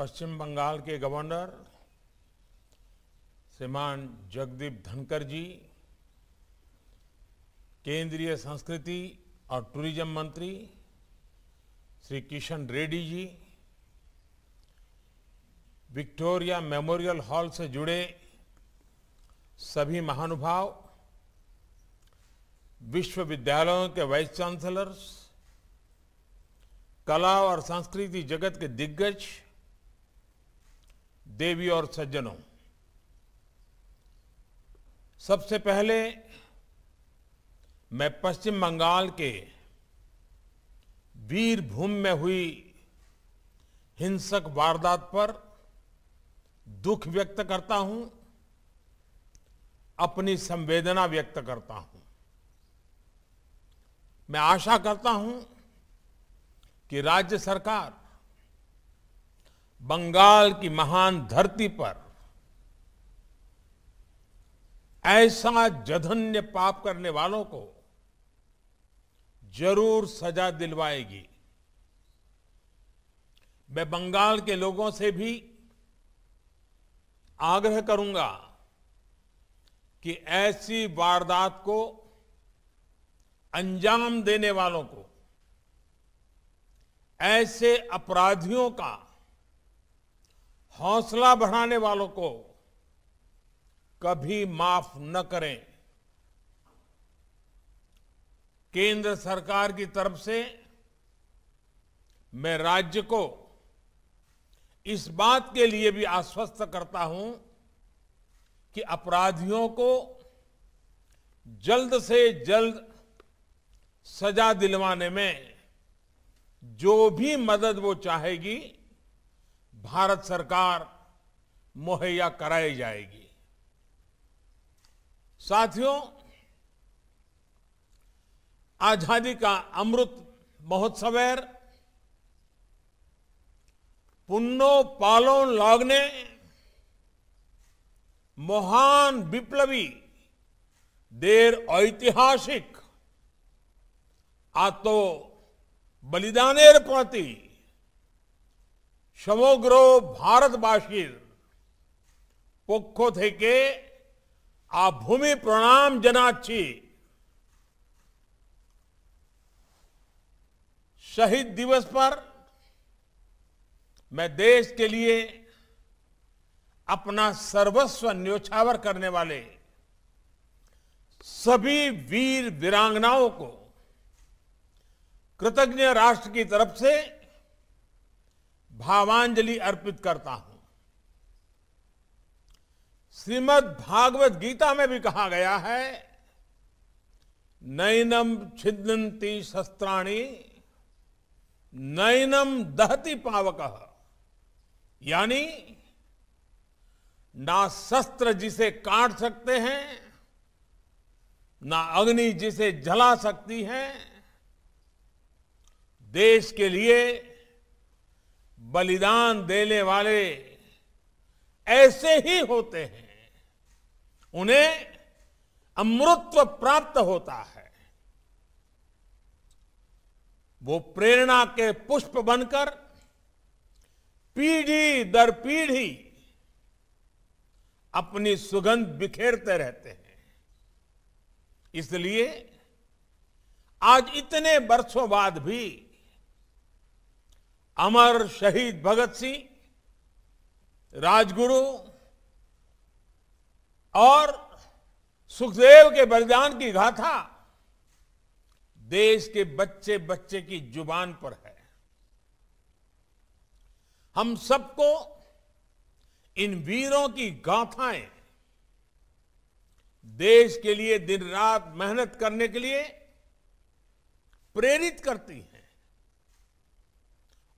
पश्चिम बंगाल के गवर्नर श्रीमान जगदीप धनखड़ जी, केंद्रीय संस्कृति और टूरिज्म मंत्री Shri Kishan Reddy ji, Victoria memorial hall से जुड़े सभी महानुभाव, विश्वविद्यालयों के वाइस चांसलर्स, कला और संस्कृति जगत के दिग्गज, देवी और सज्जनों, सबसे पहले मैं पश्चिम बंगाल के वीरभूम में हुई हिंसक वारदात पर दुख व्यक्त करता हूं, अपनी संवेदना व्यक्त करता हूं। मैं आशा करता हूं कि राज्य सरकार बंगाल की महान धरती पर ऐसा जघन्य पाप करने वालों को जरूर सजा दिलवाएगी। मैं बंगाल के लोगों से भी आग्रह करूंगा कि ऐसी वारदात को अंजाम देने वालों को, ऐसे अपराधियों का हौसला बढ़ाने वालों को कभी माफ न करें। केंद्र सरकार की तरफ से मैं राज्य को इस बात के लिए भी आश्वस्त करता हूं कि अपराधियों को जल्द से जल्द सजा दिलवाने में जो भी मदद वो चाहेगी, भारत सरकार मुहैया कराई जाएगी। साथियों, आजादी का अमृत महोत्सवेर पुन्नो पालोन लागने महान विप्लवी देर ऐतिहासिक आतो बलिदानेर प्रति समग्र भारतवासीर पक्ष थेके आ भूमि प्रणाम जानाচ্ছি। शहीद दिवस पर मैं देश के लिए अपना सर्वस्व न्योछावर करने वाले सभी वीर वीरांगनाओं को कृतज्ञ राष्ट्र की तरफ से भावांजलि अर्पित करता हूं। श्रीमद् भागवत गीता में भी कहा गया है, नैनम छिदन्ति शस्त्राणि नैनम दहति पावकः, यानी ना शस्त्र जिसे काट सकते हैं, ना अग्नि जिसे जला सकती है। देश के लिए बलिदान देने वाले ऐसे ही होते हैं, उन्हें अमृतत्व प्राप्त होता है। वो प्रेरणा के पुष्प बनकर पीढ़ी दर पीढ़ी अपनी सुगंध बिखेरते रहते हैं। इसलिए आज इतने वर्षों बाद भी अमर शहीद भगत सिंह, राजगुरु और सुखदेव के बलिदान की गाथा देश के बच्चे बच्चे की जुबान पर है। हम सबको इन वीरों की गाथाएं देश के लिए दिन रात मेहनत करने के लिए प्रेरित करती हैं।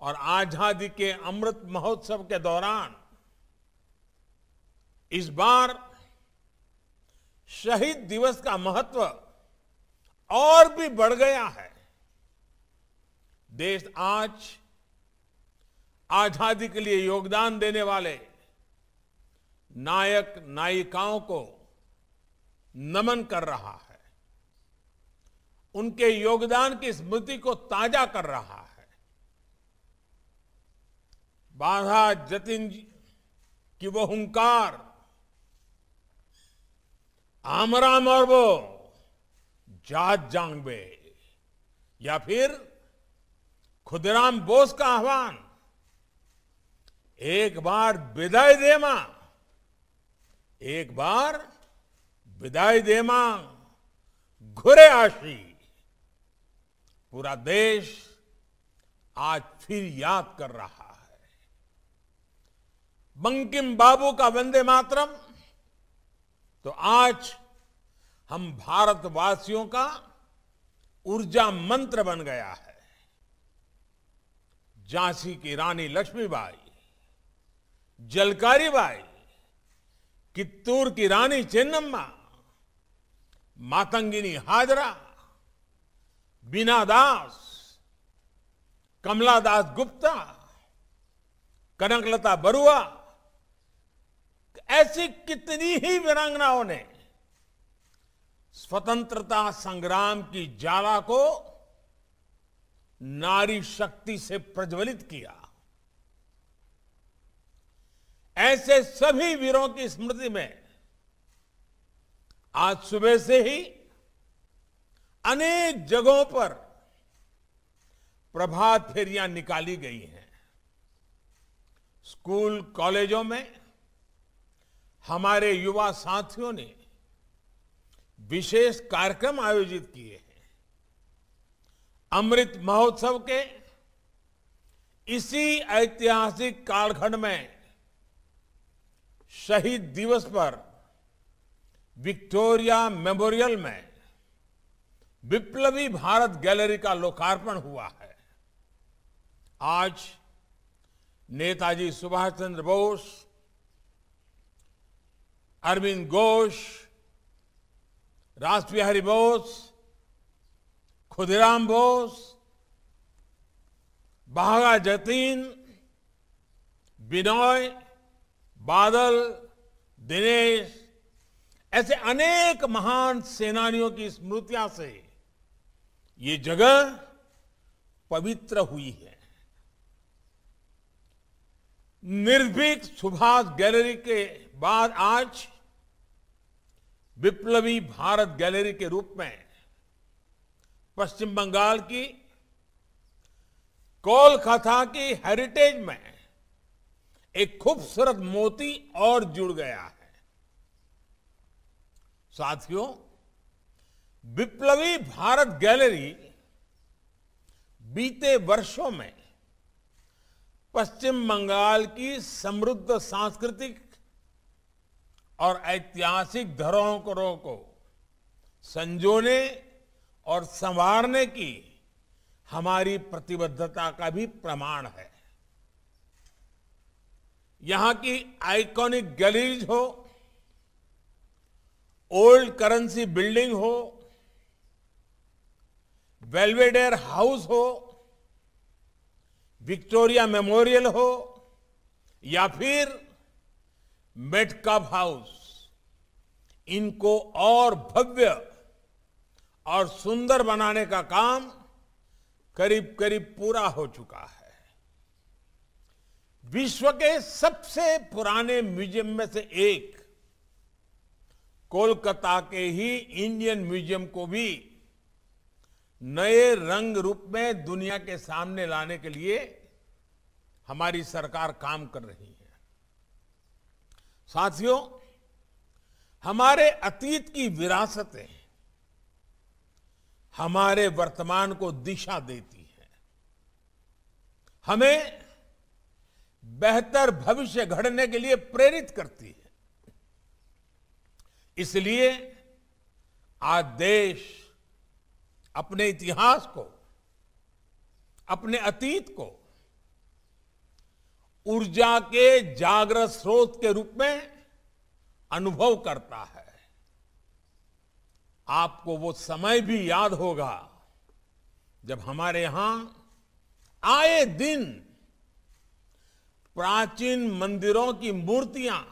और आजादी के अमृत महोत्सव के दौरान इस बार शहीद दिवस का महत्व और भी बढ़ गया है। देश आज आजादी के लिए योगदान देने वाले नायक नायिकाओं को नमन कर रहा है, उनके योगदान की स्मृति को ताजा कर रहा है। बाधा जतिन की वो हुंकार, आमराम और वो जात जांगबे, या फिर खुदराम बोस का आह्वान, एक बार विदाई दे मां, एक बार विदाई दे मां, घुरे आशी। पूरा देश आज फिर याद कर रहा है। बंकिम बाबू का वंदे मातरम तो आज हम भारतवासियों का ऊर्जा मंत्र बन गया है। झांसी की रानी लक्ष्मीबाई, जलकारी बाई, कित्तूर की रानी चेन्नम्मा, मातंगिनी हाजरा, बीना दास, कमला दास गुप्ता, कनकलता बरुआ, ऐसी कितनी ही वीरांगनाओं ने स्वतंत्रता संग्राम की ज्वाला को नारी शक्ति से प्रज्वलित किया। ऐसे सभी वीरों की स्मृति में आज सुबह से ही अनेक जगहों पर प्रभात फेरियां निकाली गई हैं। स्कूल कॉलेजों में हमारे युवा साथियों ने विशेष कार्यक्रम आयोजित किए हैं। अमृत महोत्सव के इसी ऐतिहासिक कालखंड में शहीद दिवस पर विक्टोरिया मेमोरियल में विप्लवी भारत गैलरी का लोकार्पण हुआ है। आज नेताजी सुभाष चंद्र बोस, अरविंद घोष, रासबिहारी बोस, खुदीराम बोस, बाघा जतीन, बिनोय, बादल, दिनेश, ऐसे अनेक महान सेनानियों की स्मृतियां से ये जगह पवित्र हुई है। निर्भीक सुभाष गैलरी के बाद आज विप्लवी भारत गैलरी के रूप में पश्चिम बंगाल की कोलकाता की हेरिटेज में एक खूबसूरत मोती और जुड़ गया है। साथियों, विप्लवी भारत गैलरी बीते वर्षों में पश्चिम बंगाल की समृद्ध सांस्कृतिक और ऐतिहासिक धरोहरों को संजोने और संवारने की हमारी प्रतिबद्धता का भी प्रमाण है। यहां की आइकॉनिक गैलरीज हो, ओल्ड करेंसी बिल्डिंग हो, बेल्वेडेयर हाउस हो, विक्टोरिया मेमोरियल हो, या फिर मेटकाफ हाउस, इनको और भव्य और सुंदर बनाने का काम करीब करीब पूरा हो चुका है। विश्व के सबसे पुराने म्यूजियम में से एक कोलकाता के ही इंडियन म्यूजियम को भी नए रंग रूप में दुनिया के सामने लाने के लिए हमारी सरकार काम कर रही है। साथियों, हमारे अतीत की विरासतें हमारे वर्तमान को दिशा देती है, हमें बेहतर भविष्य गढ़ने के लिए प्रेरित करती है। इसलिए आज देश अपने इतिहास को, अपने अतीत को ऊर्जा के जागृत स्रोत के रूप में अनुभव करता है। आपको वो समय भी याद होगा जब हमारे यहां आए दिन प्राचीन मंदिरों की मूर्तियां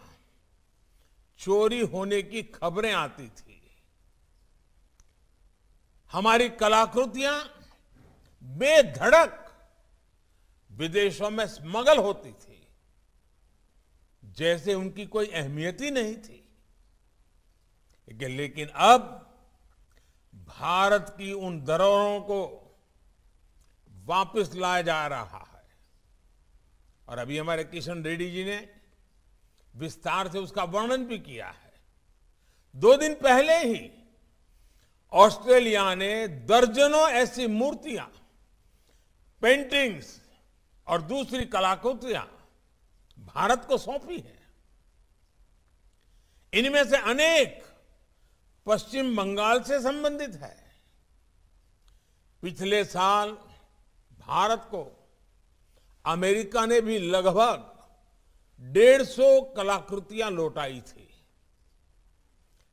चोरी होने की खबरें आती थी। हमारी कलाकृतियां बेधड़क विदेशों में स्मगल होती थी, जैसे उनकी कोई अहमियत ही नहीं थी। लेकिन अब भारत की उन धरोहरों को वापस लाया जा रहा है और अभी हमारे किशन रेड्डी जी ने विस्तार से उसका वर्णन भी किया है। 2 दिन पहले ही ऑस्ट्रेलिया ने दर्जनों ऐसी मूर्तियां, पेंटिंग्स और दूसरी कलाकृतियां भारत को सौंपी हैं। इनमें से अनेक पश्चिम बंगाल से संबंधित है। पिछले साल भारत को अमेरिका ने भी लगभग 150 कलाकृतियां लौटाई थी।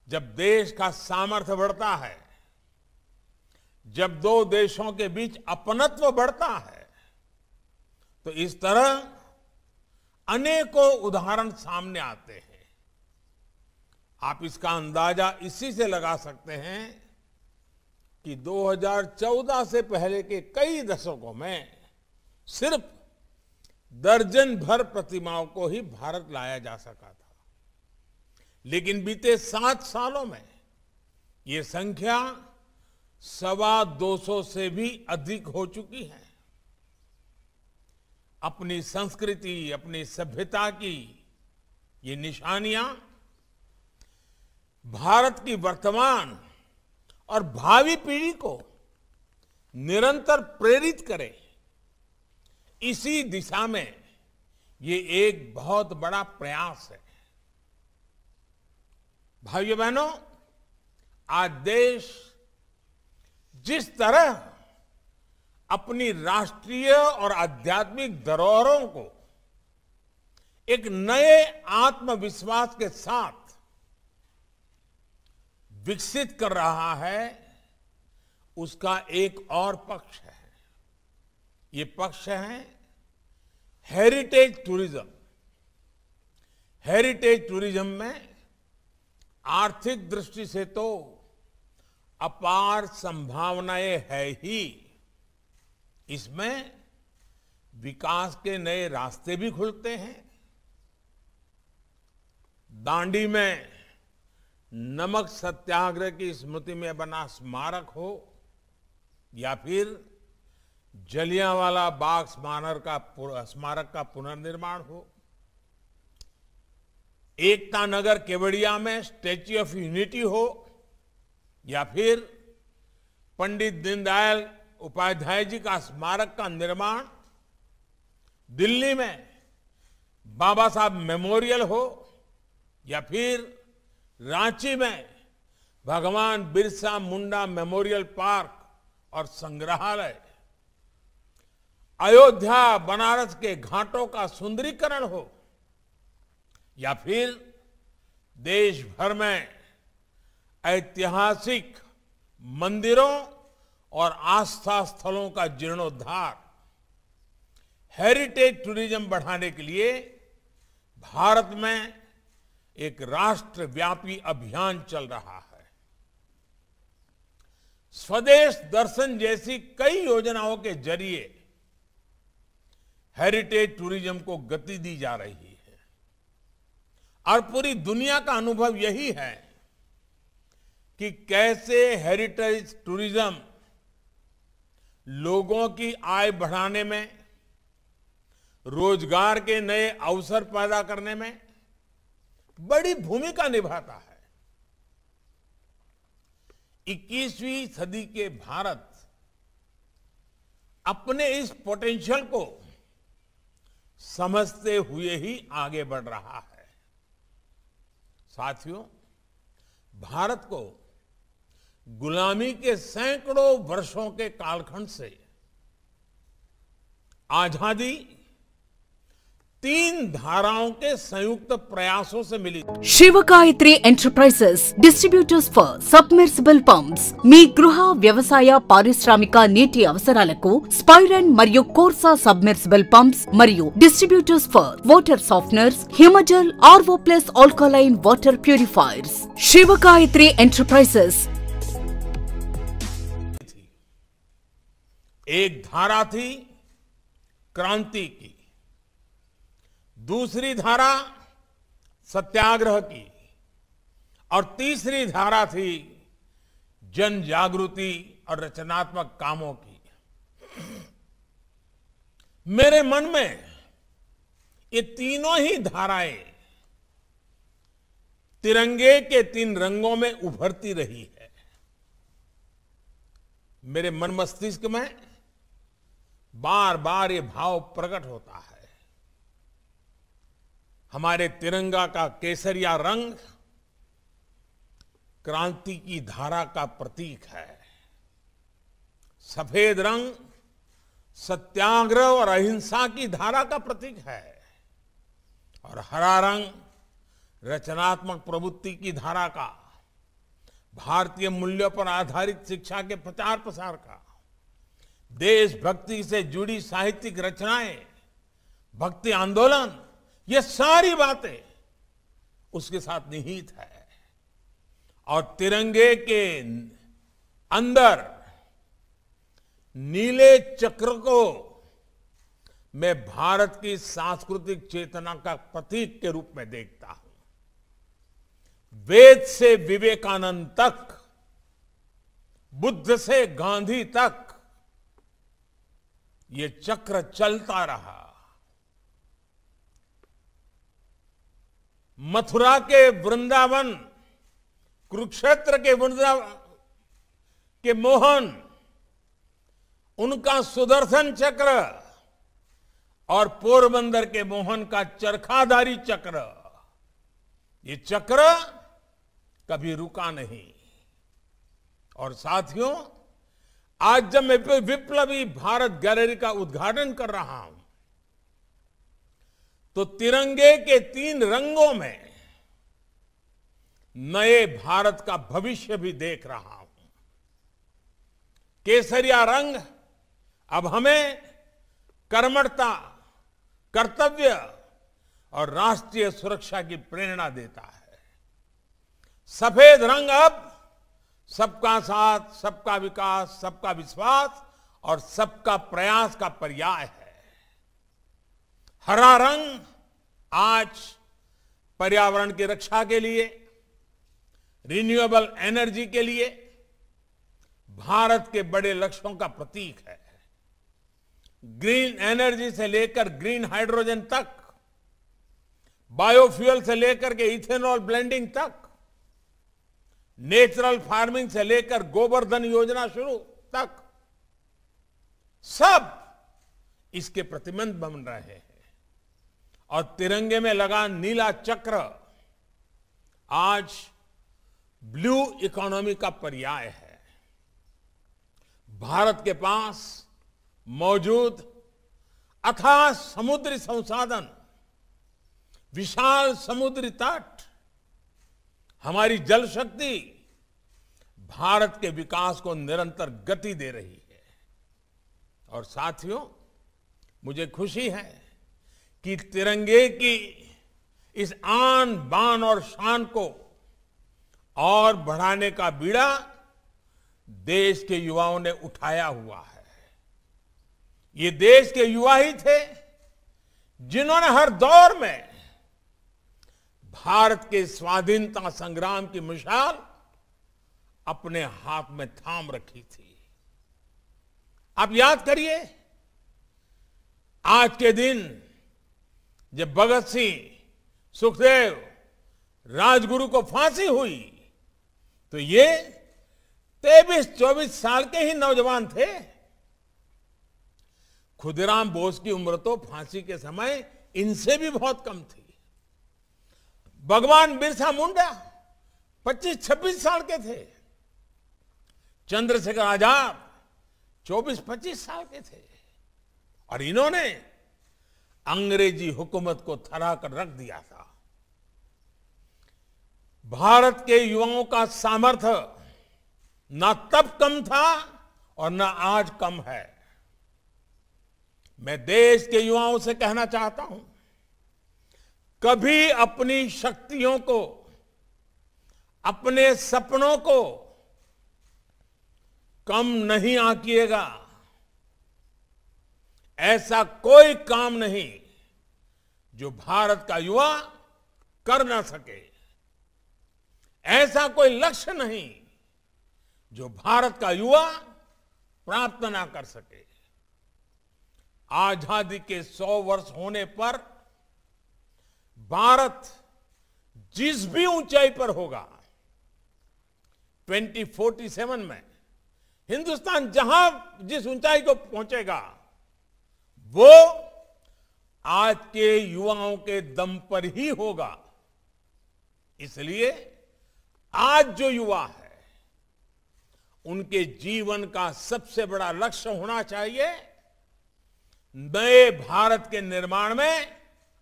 जब देश का सामर्थ्य बढ़ता है, जब 2 देशों के बीच अपनत्व बढ़ता है, तो इस तरह अनेकों उदाहरण सामने आते हैं। आप इसका अंदाजा इसी से लगा सकते हैं कि 2014 से पहले के कई दशकों में सिर्फ दर्जन भर प्रतिमाओं को ही भारत लाया जा सका था, लेकिन बीते 7 सालों में ये संख्या 225 से भी अधिक हो चुकी है। अपनी संस्कृति, अपनी सभ्यता की ये निशानियां भारत की वर्तमान और भावी पीढ़ी को निरंतर प्रेरित करें, इसी दिशा में ये एक बहुत बड़ा प्रयास है। भाइयों बहनों, आज देश जिस तरह अपनी राष्ट्रीय और आध्यात्मिक धरोहरों को एक नए आत्मविश्वास के साथ विकसित कर रहा है, उसका एक और पक्ष है। ये पक्ष है हेरिटेज टूरिज्म। हेरिटेज टूरिज्म में आर्थिक दृष्टि से तो अपार संभावनाएं है ही, इसमें विकास के नए रास्ते भी खुलते हैं। दांडी में नमक सत्याग्रह की स्मृति में बना स्मारक हो या फिर जलियांवाला बाग स्मारक का पुनर्निर्माण हो, एकता नगर केवड़िया में स्टैच्यू ऑफ यूनिटी हो या फिर पंडित दीनदयाल उपाध्याय जी का स्मारक का निर्माण, दिल्ली में बाबा साहब मेमोरियल हो या फिर रांची में भगवान बिरसा मुंडा मेमोरियल पार्क और संग्रहालय, अयोध्या बनारस के घाटों का सुंदरीकरण हो या फिर देश भर में ऐतिहासिक मंदिरों और आस्था स्थलों का जीर्णोद्धार, हेरिटेज टूरिज्म बढ़ाने के लिए भारत में एक राष्ट्रव्यापी अभियान चल रहा है। स्वदेश दर्शन जैसी कई योजनाओं के जरिए हेरिटेज टूरिज्म को गति दी जा रही है और पूरी दुनिया का अनुभव यही है कि कैसे हेरिटेज टूरिज्म लोगों की आय बढ़ाने में, रोजगार के नए अवसर पैदा करने में बड़ी भूमिका निभाता है। 21वीं सदी के भारत अपने इस पोटेंशियल को समझते हुए ही आगे बढ़ रहा है। साथियों, भारत को गुलामी के सैकड़ों वर्षों के कालखंड से आजादी 3 धाराओं के संयुक्त प्रयासों से मिली। Shivagayatri enterprises distributors for submersible pumps మీ గృహ వ్యవసాయ పారిశ్రామిక నీటి అవసరాలకు స్పైరన్ మరియు కోర్సా సబ్మెర్సిబుల్ పంప్స్ మరియు distributors for water softeners, Himajal, RO plus alkaline water purifiers. Shivagayatri enterprises. एक धारा थी क्रांति की, दूसरी धारा सत्याग्रह की और तीसरी धारा थी जन जागृति और रचनात्मक कामों की। मेरे मन में ये तीनों ही धाराएं तिरंगे के 3 रंगों में उभरती रही है। मेरे मन मस्तिष्क में बार बार ये भाव प्रकट होता है। हमारे तिरंगा का केसरिया रंग क्रांति की धारा का प्रतीक है। सफेद रंग सत्याग्रह और अहिंसा की धारा का प्रतीक है और हरा रंग रचनात्मक प्रवृत्ति की धारा का, भारतीय मूल्यों पर आधारित शिक्षा के प्रचार प्रसार का, देशभक्ति से जुड़ी साहित्यिक रचनाएं, भक्ति आंदोलन, ये सारी बातें उसके साथ निहित है। और तिरंगे के अंदर नीले चक्र को मैं भारत की सांस्कृतिक चेतना का प्रतीक के रूप में देखता हूं। वेद से विवेकानंद तक, बुद्ध से गांधी तक ये चक्र चलता रहा। मथुरा के वृंदावन, कुरुक्षेत्र के वृंदावन के मोहन, उनका सुदर्शन चक्र और पोरबंदर के मोहन का चरखाधारी चक्र, ये चक्र कभी रुका नहीं। और साथियों, आज जब मैं विप्लवी भारत गैलरी का उद्घाटन कर रहा हूं तो तिरंगे के 3 रंगों में नए भारत का भविष्य भी देख रहा हूं। केसरिया रंग अब हमें कर्मठता, कर्तव्य और राष्ट्रीय सुरक्षा की प्रेरणा देता है। सफेद रंग अब सबका साथ, सबका विकास, सबका विश्वास और सबका प्रयास का पर्याय है। हरा रंग आज पर्यावरण की रक्षा के लिए, रिन्यूएबल एनर्जी के लिए भारत के बड़े लक्ष्यों का प्रतीक है। ग्रीन एनर्जी से लेकर ग्रीन हाइड्रोजन तक, बायोफ्यूल से लेकर के इथेनॉल ब्लेंडिंग तक, नेचुरल फार्मिंग से लेकर गोवर्धन योजना शुरू तक, सब इसके प्रतिबंध बन रहे हैं। और तिरंगे में लगा नीला चक्र आज ब्लू इकोनॉमी का पर्याय है। भारत के पास मौजूद अथाह समुद्री संसाधन, विशाल समुद्री तट, हमारी जल शक्ति भारत के विकास को निरंतर गति दे रही है। और साथियों, मुझे खुशी है कि तिरंगे की इस आन बान और शान को और बढ़ाने का बीड़ा देश के युवाओं ने उठाया हुआ है। ये देश के युवा ही थे जिन्होंने हर दौर में भारत के स्वाधीनता संग्राम की मिसाल अपने हाथ में थाम रखी थी। आप याद करिए, आज के दिन जब भगत सिंह, सुखदेव, राजगुरु को फांसी हुई तो ये 23-24 साल के ही नौजवान थे। खुदीराम बोस की उम्र तो फांसी के समय इनसे भी बहुत कम थी। भगवान बिरसा मुंडा 25-26 साल के थे। चंद्रशेखर आजाद 24-25 साल के थे। और इन्होंने अंग्रेजी हुकूमत को थरा कर रख दिया था। भारत के युवाओं का सामर्थ्य ना तब कम था और ना आज कम है। मैं देश के युवाओं से कहना चाहता हूं, कभी अपनी शक्तियों को, अपने सपनों को कम नहीं आंकिएगा। ऐसा कोई काम नहीं जो भारत का युवा कर ना सके। ऐसा कोई लक्ष्य नहीं जो भारत का युवा प्राप्त ना कर सके। आजादी के 100 वर्ष होने पर भारत जिस भी ऊंचाई पर होगा, 2047 में हिंदुस्तान जहां जिस ऊंचाई को पहुंचेगा, वो आज के युवाओं के दम पर ही होगा। इसलिए आज जो युवा है, उनके जीवन का सबसे बड़ा लक्ष्य होना चाहिए नए भारत के निर्माण में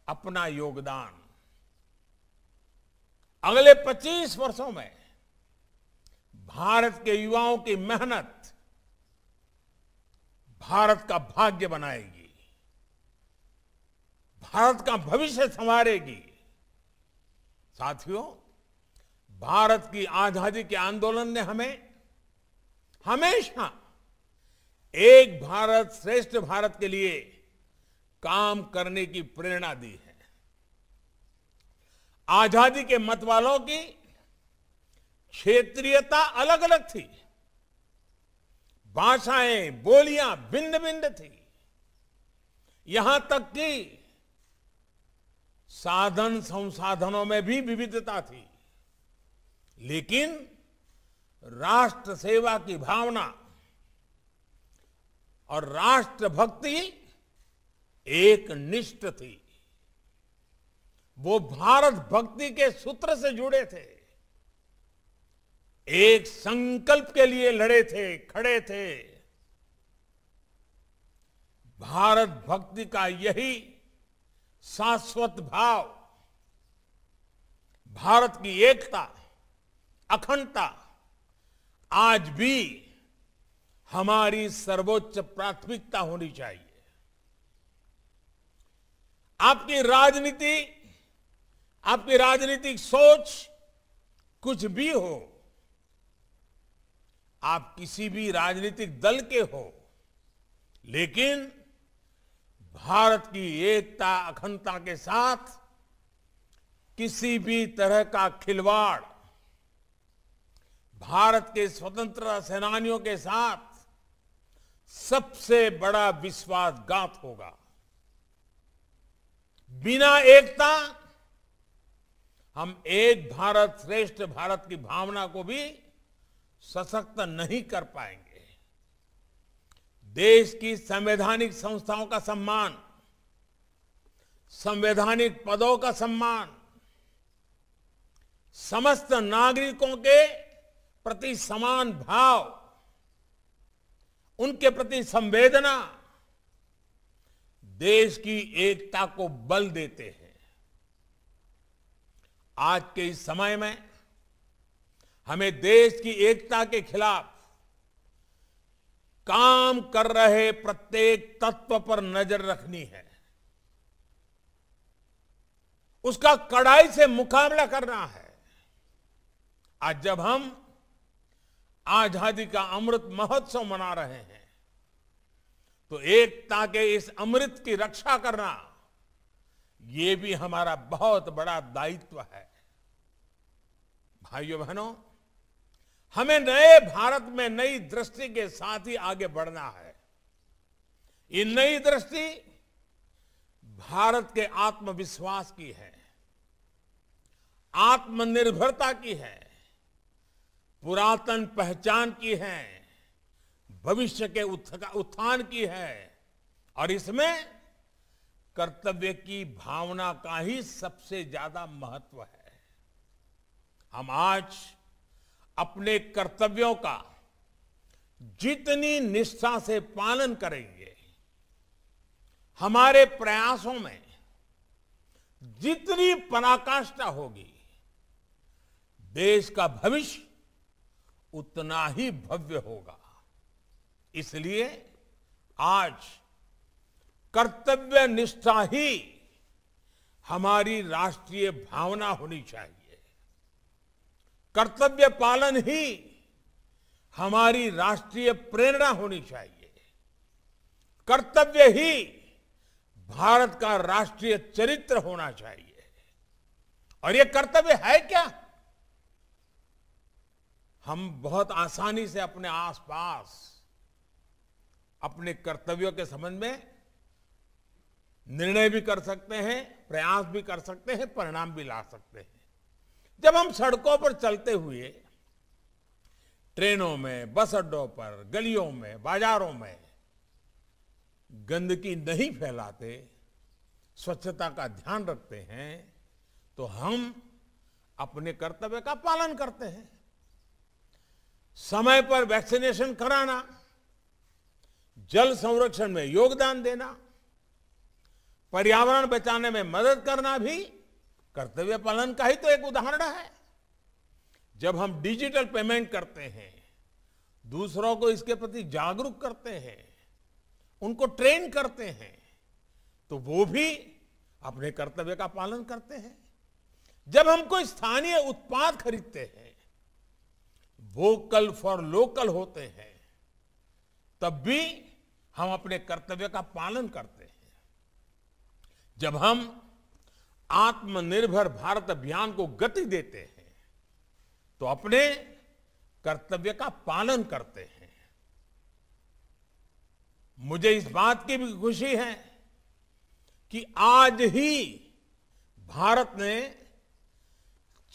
अपना योगदान। अगले 25 वर्षों में भारत के युवाओं की मेहनत भारत का भाग्य बनाएगी, भारत का भविष्य संवारेगी। साथियों, भारत की आजादी के आंदोलन ने हमें हमेशा एक भारत श्रेष्ठ भारत के लिए काम करने की प्रेरणा दी है। आजादी के मत वालों की क्षेत्रीयता अलग अलग थी, भाषाएं बोलियां भिन्न भिन्न थी, यहां तक कि साधन संसाधनों में भी विविधता थी। लेकिन राष्ट्र सेवा की भावना और राष्ट्रभक्ति एक निष्ठ थी। वो भारत भक्ति के सूत्र से जुड़े थे, एक संकल्प के लिए लड़े थे, खड़े थे। भारत भक्ति का यही शाश्वत भाव भारत की एकता, अखंडता आज भी हमारी सर्वोच्च प्राथमिकता होनी चाहिए। आपकी राजनीतिक सोच कुछ भी हो, आप किसी भी राजनीतिक दल के हो, लेकिन भारत की एकता अखंडता के साथ किसी भी तरह का खिलवाड़ भारत के स्वतंत्रता सेनानियों के साथ सबसे बड़ा विश्वासघात होगा। बिना एकता हम एक भारत श्रेष्ठ भारत की भावना को भी सशक्त नहीं कर पाएंगे। देश की संवैधानिक संस्थाओं का सम्मान, संवैधानिक पदों का सम्मान, समस्त नागरिकों के प्रति समान भाव, उनके प्रति संवेदना देश की एकता को बल देते हैं। आज के इस समय में हमें देश की एकता के खिलाफ काम कर रहे प्रत्येक तत्व पर नजर रखनी है, उसका कड़ाई से मुकाबला करना है। आज जब हम आजादी का अमृत महोत्सव मना रहे हैं, तो एकता के इस अमृत की रक्षा करना ये भी हमारा बहुत बड़ा दायित्व है। भाइयों बहनों, हमें नए भारत में नई दृष्टि के साथ ही आगे बढ़ना है। ये नई दृष्टि भारत के आत्मविश्वास की है, आत्मनिर्भरता की है, पुरातन पहचान की है, भविष्य के उत्थान की है, और इसमें कर्तव्य की भावना का ही सबसे ज्यादा महत्व है। हम आज अपने कर्तव्यों का जितनी निष्ठा से पालन करेंगे, हमारे प्रयासों में जितनी पराकाष्ठा होगी, देश का भविष्य उतना ही भव्य होगा। इसलिए आज कर्तव्य निष्ठा ही हमारी राष्ट्रीय भावना होनी चाहिए। कर्तव्य पालन ही हमारी राष्ट्रीय प्रेरणा होनी चाहिए। कर्तव्य ही भारत का राष्ट्रीय चरित्र होना चाहिए। और ये कर्तव्य है क्या? हम बहुत आसानी से अपने आसपास अपने कर्तव्यों के संबंध में निर्णय भी कर सकते हैं, प्रयास भी कर सकते हैं, परिणाम भी ला सकते हैं। जब हम सड़कों पर चलते हुए, ट्रेनों में, बस अड्डों पर, गलियों में, बाजारों में गंदगी नहीं फैलाते, स्वच्छता का ध्यान रखते हैं, तो हम अपने कर्तव्य का पालन करते हैं। समय पर वैक्सीनेशन कराना, जल संरक्षण में योगदान देना, पर्यावरण बचाने में मदद करना भी कर्तव्य पालन का ही तो एक उदाहरण है। जब हम डिजिटल पेमेंट करते हैं, दूसरों को इसके प्रति जागरूक करते हैं, उनको ट्रेन करते हैं, तो वो भी अपने कर्तव्य का पालन करते हैं। जब हम कोई स्थानीय उत्पाद खरीदते हैं, वोकल फॉर लोकल होते हैं, तब भी हम अपने कर्तव्य का पालन करते हैं। जब हम आत्मनिर्भर भारत अभियान को गति देते हैं, तो अपने कर्तव्य का पालन करते हैं। मुझे इस बात की भी खुशी है कि आज ही भारत ने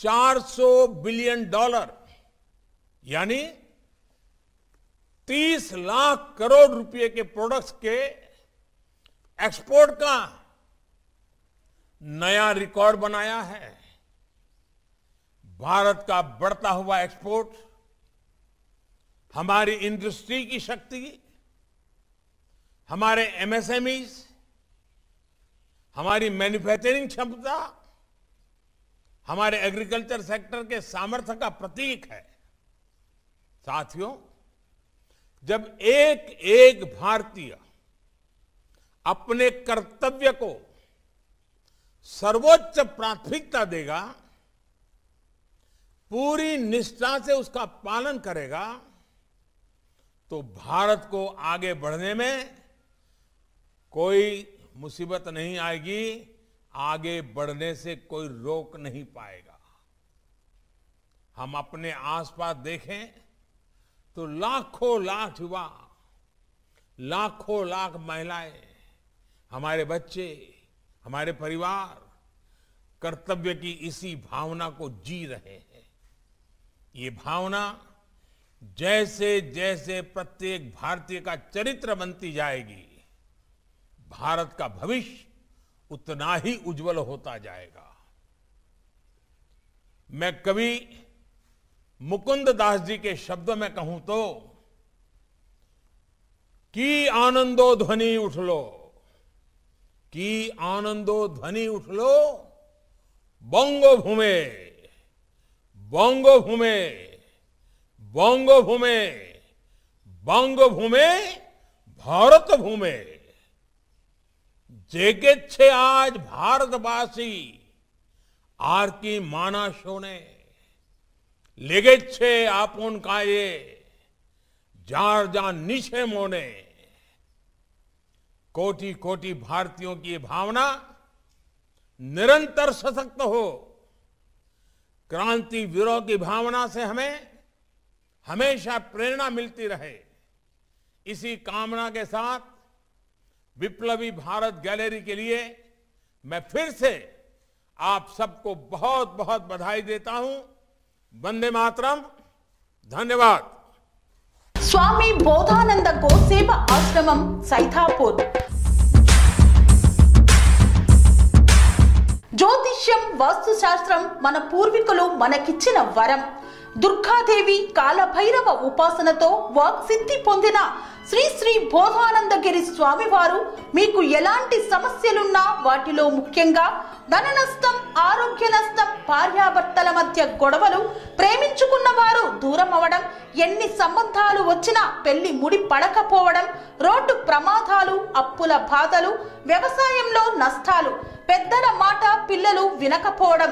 $400 बिलियन यानी 30 लाख करोड़ रुपए के प्रोडक्ट्स के एक्सपोर्ट का नया रिकॉर्ड बनाया है। भारत का बढ़ता हुआ एक्सपोर्ट हमारी इंडस्ट्री की शक्ति, हमारे एमएसएमईज, हमारी मैन्युफैक्चरिंग क्षमता, हमारे एग्रीकल्चर सेक्टर के सामर्थ्य का प्रतीक है। साथियों, जब एक एक भारतीय अपने कर्तव्य को सर्वोच्च प्राथमिकता देगा, पूरी निष्ठा से उसका पालन करेगा, तो भारत को आगे बढ़ने में कोई मुसीबत नहीं आएगी, आगे बढ़ने से कोई रोक नहीं पाएगा। हम अपने आसपास देखें तो लाखों लाख युवा, लाखों लाख महिलाएं, हमारे बच्चे, हमारे परिवार कर्तव्य की इसी भावना को जी रहे हैं। ये भावना जैसे जैसे प्रत्येक भारतीय का चरित्र बनती जाएगी, भारत का भविष्य उतना ही उज्जवल होता जाएगा। मैं कवि मुकुंद दास जी के शब्दों में कहूं तो, कि आनंदो ध्वनि उठ लो, कि आनंदो ध्वनि उठ लो, बंगो भूमे, बंगो भूमे, बंगो भूमे, बंगो भूमे, भारत भूमे। जेगेच्छे आज भारतवासी आर की माना शोने, लेगेच्छे आपुन काये जार जान नीचे मोने। कोटि कोटि भारतीयों की ये भावना निरंतर सशक्त हो, क्रांति विरोह की भावना से हमें हमेशा प्रेरणा मिलती रहे। इसी कामना के साथ विप्लवी भारत गैलरी के लिए मैं फिर से आप सबको बहुत बहुत बधाई देता हूं। वंदे मातरम। धन्यवाद। स्वामी बोधानंद गोसेवा आश्रमम सैथापुर। జ్యోతిష్యం వాస్తుశాస్త్రం మన పూర్వీకులు మనకిచ్చిన వరం. దుర్గాదేవి కాలభైరవ ఉపాసనతో వాక్సిద్ధి పొందిన శ్రీ శ్రీ బోధానందగిరి స్వామివారు మీకు ఎలాంటి సమస్యలున్నా, వాటిలో ముఖ్యంగా ధన నష్టం, ఆరోగ్య నష్టం, భార్యాభర్తల మధ్య గొడవలు, ప్రేమించుకున్న వారు దూరం అవడం, ఎన్ని సంబంధాలు వచ్చినా పెళ్లి ముడి పడకపోవడం, రోడ్డు ప్రమాదాలు, అప్పుల బాధలు, వ్యవసాయంలో నష్టాలు, పెద్దల మాట పిల్లలు వినకపోవడం,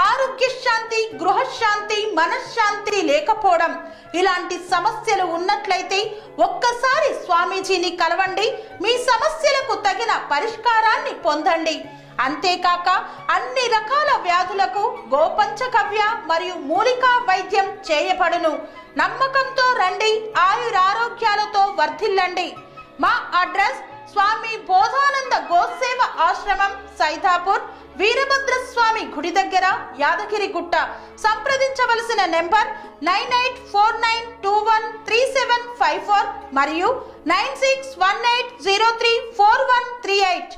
ఆరోగ్య శాంతి, గృహశాంతి, మనశ్శాంతి లేకపోవడం, ఇలాంటి సమస్యలు ఉన్నట్లయితే ఒక్కసారి స్వామీజీని కలవండి. మీ సమస్యలకు తగిన పరిష్కారాన్ని పొందండి. అంతేకాక అన్ని రకాల వ్యాధులకు గోపంచగవ్య మరియు మూలికా వైద్యం చేయబడును. నమ్మకంతో రండి, ఆయురారోగ్యాలతో వర్ధిల్లండి. మా అడ్రస్ స్వామి బోధానంద గోసేవ ఆశ్రమం, సైదాపూర్, వీరభద్రస్వామి గుడి దగ్గర, యాదగిరిగుట్ట. సంప్రదించవలసిన నెంబర్ 9849213754 మరియు 9618034138.